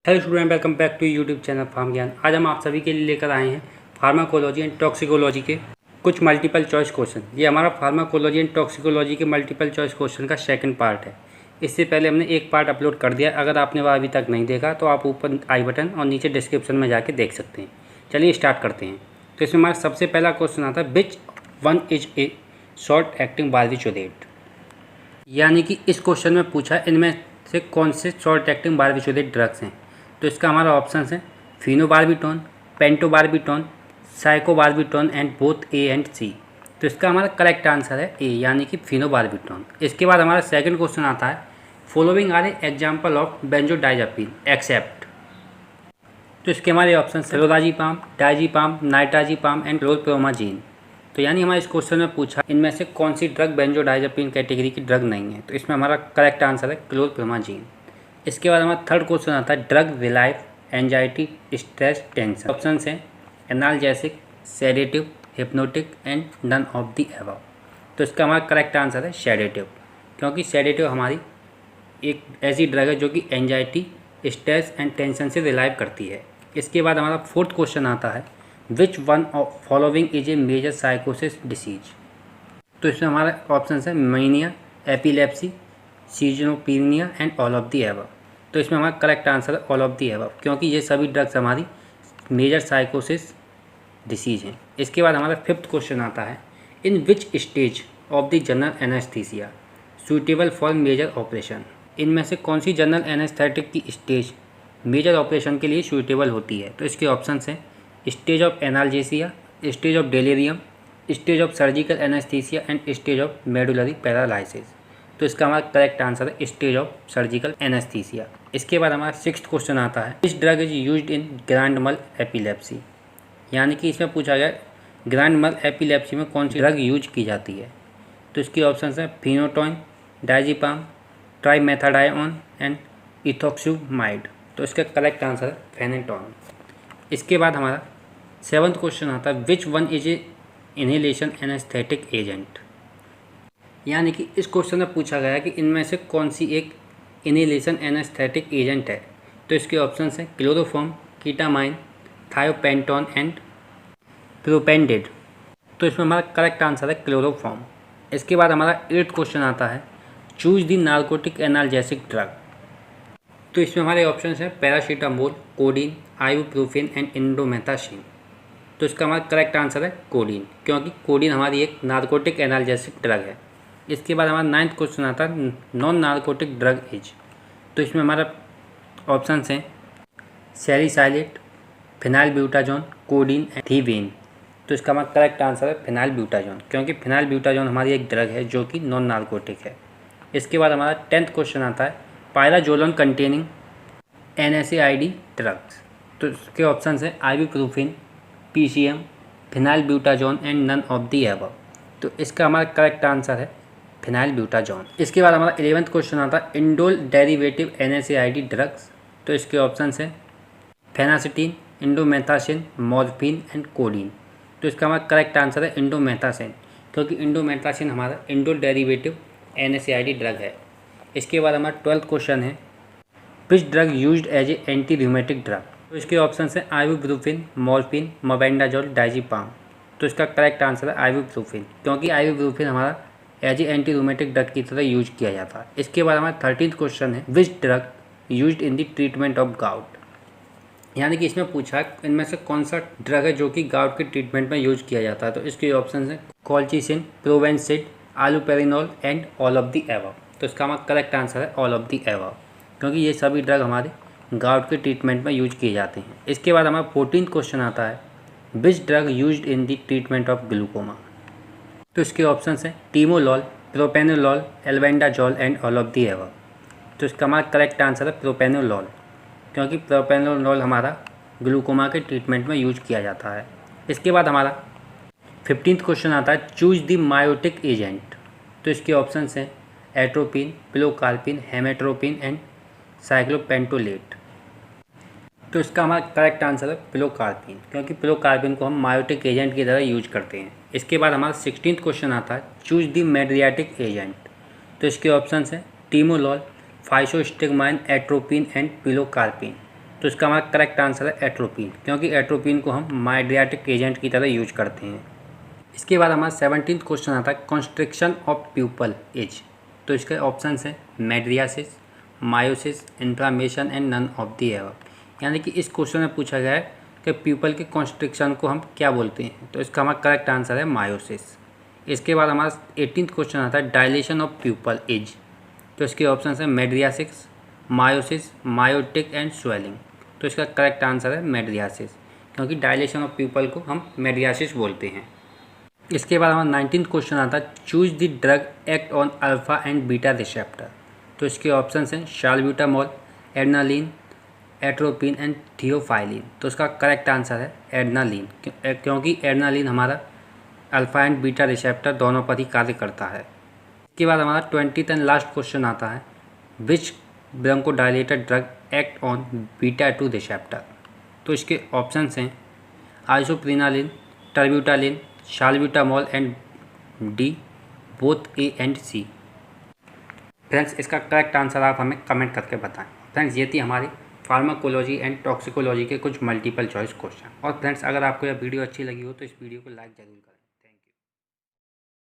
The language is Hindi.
Hello student, welcome back to YouTube channel pharm Gyan. आज हम आप सभी के लिए लेकर आए हैं फार्माकोलॉजी एंड टॉक्सिकोलॉजी के कुछ मल्टीपल चॉइस क्वेश्चन। ये हमारा फार्माकोलॉजी एंड टॉक्सिकोलॉजी के मल्टीपल चॉइस क्वेश्चन का सेकंड पार्ट है। इससे पहले हमने एक पार्ट अपलोड कर दिया। अगर आपने वह अभी तक नहीं देखा तो आप ऊपर आई बटन और नीचे डिस्क्रिप्शन में जाके देख सकते हैं। चलिए स्टार्ट करते हैं। तो इसमें हमारा सबसे पहला क्वेश्चन आता है, which one is a short acting barbiturate. यानी कि इस क्वेश्चन में पूछा इनमें से कौन से शॉर्ट एक्टिंग बार्बिचुरेट ड्रग्स हैं। तो इसका हमारा ऑप्शन है phenobarbitone, pentobarbitone, cyclobarbitone and both A and C. तो इसका हमारा करेक्ट आंसर है ए, यानी कि फिनोबार्बिटोन। इसके बाद हमारा सेकंड क्वेश्चन आता है, following are example of benzodiazepine except. तो इसके हमारे ऑप्शन है क्लोराजीपाम, डायजीपाम, नाइट्राजीपाम एंड क्लोरप्रोमाजीन। तो यानी हमारे इस क्वेश्चन में पूछा इनमें से कौन सी ड्रग बेंजोडाइजापीन कैटेगरी की ड्रग नहीं है। तो इसमें हमारा करेक्ट आंसर है क्लोरप्रोमाजीन। इसके बाद हमारा थर्ड क्वेश्चन आता है, drug relieve anxiety stress tension. Option हैं analgesic, sedative, hypnotic and none of the above. तो इसका हमारा करेक्ट आंसर है सेडेटिव, क्योंकि सेडेटिव हमारी एक ऐसी ड्रग है जो कि एंजाइटी, स्ट्रेस एंड टेंशन से रिलाइव करती है। इसके बाद हमारा फोर्थ क्वेश्चन आता है, which one of following is a major साइकोसिस डिसीज। तो इसमें हमारा ऑप्शन है mania, epilepsy, schizophrenia and all of the above. तो इसमें हमारा करेक्ट आंसर है ऑल ऑफ दी एबव, क्योंकि ये सभी ड्रग्स हमारी मेजर साइकोसिस डिसीज हैं। इसके बाद हमारा फिफ्थ क्वेश्चन आता है, in which stage of the general anaesthesia suitable for major operation. इनमें से कौन सी जनरल एनेस्थेटिक की स्टेज मेजर ऑपरेशन के लिए सूटेबल होती है। तो इसके ऑप्शन हैं stage of analgesia, stage of delirium, stage of surgical anaesthesia and stage of medullary paralysis. तो इसका हमारा करेक्ट आंसर है स्टेज ऑफ सर्जिकल एनेस्थीसिया। इसके बाद हमारा सिक्स्थ क्वेश्चन आता है, this drug is used in grand मल एपिलेप्सी। यानी कि इसमें पूछा गया ग्रैंड मल एपिलेप्सी में कौन सी ड्रग यूज की जाती है। तो इसकी ऑप्शन है फिनोटोइन, डायजीपाम, ट्राइमेथाडाइऑन एंड इथोक्सुमाइड। तो इसका करेक्ट आंसर है फेनेटोन। इसके बाद हमारा सेवन्थ क्वेश्चन आता है, which one is a inhalation anaesthetic agent. यानी कि इस क्वेश्चन में पूछा गया कि इनमें से कौन सी एक इनहेलेशन एनेस्थेटिक एजेंट है। तो इसके ऑप्शन हैं क्लोरोफॉर्म, कीटामाइन, थायोपेंटोन एंड प्रोपेंडेड। तो इसमें हमारा करेक्ट आंसर है क्लोरोफॉर्म। इसके बाद हमारा एट्थ क्वेश्चन आता है, choose the narcotic analgesic drug. तो इसमें हमारे ऑप्शन हैं paracetamol, codeine, ibuprofen and indomethacin. तो इसका हमारा करेक्ट आंसर है कोडीन, क्योंकि कोडीन हमारी एक नार्कोटिक एनाल्जेसिक ड्रग है। इसके बाद हमारा नाइन्थ क्वेश्चन आता है, नॉन नार्कोटिक ड्रग इज। तो इसमें हमारा ऑप्शन हैं सैलिसाइलेट, फिनाइलब्यूटाजोन, कोडीन एंड थीवेन। तो इसका हमारा करेक्ट आंसर है फिनाइलब्यूटाजोन, क्योंकि फिनाइलब्यूटाजोन हमारी एक ड्रग है जो कि नॉन नार्कोटिक है। इसके बाद हमारा टेंथ क्वेश्चन आता है, पायराजोलोन कंटेनिंग NSAID ड्रग्स। तो इसके ऑप्शन हैं ibuprofen, PCM, phenylbutazone and none of the above. तो इसका हमारा करेक्ट आंसर है फिनाइलब्यूटाजोन। इसके बाद हमारा 11th क्वेश्चन आता है, इंडोल डेरिवेटिव NSAID ड्रग्स। तो इसके ऑप्शन हैं phenacetin, indomethacin, morphine and codeine. तो इसका हमारा करेक्ट आंसर है इंडोमेथासिन, क्योंकि इंडोमेथासिन हमारा इंडोल डेरिवेटिव NSAID ड्रग है। इसके बाद हमारा 12th क्वेश्चन है, which drug used as a anti rheumatic drug. तो इसके ऑप्शन हैं आइबुप्रोफेन, मॉर्फिन, मोबेंडाजोल, डायजीपाम। तो इसका करेक्ट आंसर है आइबुप्रोफेन, क्योंकि आइबुप्रोफेन हमारा as a anti rheumatic drug की तरह यूज किया जाता है। इसके बाद हमारा 13th क्वेश्चन है, which drug used in the treatment of gout. यानी कि इसमें पूछा है इनमें से कौन सा ड्रग है जो कि गाउट के ट्रीटमेंट में यूज किया जाता है। तो इसके ऑप्शन हैं colchicine, probenecid, allopurinol and all of the above. तो इसका हमारा करेक्ट आंसर है ऑल ऑफ द एबव, क्योंकि ये सभी ड्रग हमारे गाउट के ट्रीटमेंट में यूज किए जाते हैं। इसके बाद हमारा 14th क्वेश्चन आता है, which drug used in the treatment of glaucoma. तो इसके ऑप्शन हैं timolol, propranolol, albendazole and all of the above. तो इसका हमारा करेक्ट आंसर है प्रोपेनोलॉल, क्योंकि प्रोपेनोलॉल हमारा ग्लूकोमा के ट्रीटमेंट में यूज किया जाता है। इसके बाद हमारा 15th क्वेश्चन आता है, चूज द मायोटिक एजेंट। तो इसके ऑप्शन हैं एट्रोपिन, पिलोकार्पिन, हेमेट्रोपिन एंड साइक्लोपेंटोलेट। तो इसका हमारा करेक्ट आंसर है पिलोकार्पिन, क्योंकि पिलोकार्पिन को हम मायोटिक एजेंट की तरह यूज करते हैं। इसके बाद हमारा 16th क्वेश्चन आता है, चूज द मेड्रियाटिक एजेंट। तो इसके ऑप्शन हैं टीमोलॉल, फाइसोस्टिगमाइन, एट्रोपिन एंड पिलोकार्पिन। तो इसका हमारा करेक्ट आंसर है एट्रोपिन, क्योंकि एट्रोपिन को हम माइड्रियाटिक एजेंट की तरह यूज करते हैं। इसके बाद हमारा 17th क्वेश्चन आता है कंस्ट्रिक्शन ऑफ प्यूपल एज। तो इसके ऑप्शन हैं mydriasis, miosis, inflammation and none of the above. यानी कि इस क्वेश्चन में पूछा गया है कि प्यूपल के कंस्ट्रिक्शन को हम क्या बोलते हैं, तो इसका हमारा करेक्ट आंसर है मायोसिस। इसके बाद हमारा 18th क्वेश्चन आता है डायलेशन ऑफ प्यूपल एज। तो इसके ऑप्शन हैं mydriasis, meiosis, miotic and swelling. तो इसका करेक्ट आंसर है मेड्रियासिस, क्योंकि डायलेशन ऑफ प्यूपल को हम मेड्रियासिस बोलते हैं। इसके बाद हमारा 19th क्वेश्चन आता है choose the drug act on alpha and beta receptor. तो इसके ऑप्शन हैं साल्ब्यूटामॉल, एड्रेनालिन, एट्रोपिन एंड थियोफाइलिन। तो इसका करेक्ट आंसर है एड्रेनालिन, क्योंकि एड्रेनालिन हमारा अल्फा एंड बीटा रिसेप्टर दोनों पर ही कार्य करता है। इसके बाद हमारा 20th एंड लास्ट क्वेश्चन आता है which bronchodilator drug act on beta 2 receptor. तो इसके ऑप्शन हैं isoprenaline, terbutaline, salbutamol and D both A and C. Friends, इसका करेक्ट आंसर आप हमें कमेंट करके बताएं। फ्रेंड्स, ये थी हमारी फार्माकोलॉजी एंड टॉक्सिकोलॉजी के कुछ मल्टीपल चॉइस क्वेश्चन। और फ्रेंड्स, अगर आपको यह वीडियो अच्छी लगी हो तो इस वीडियो को लाइक जरूर करें।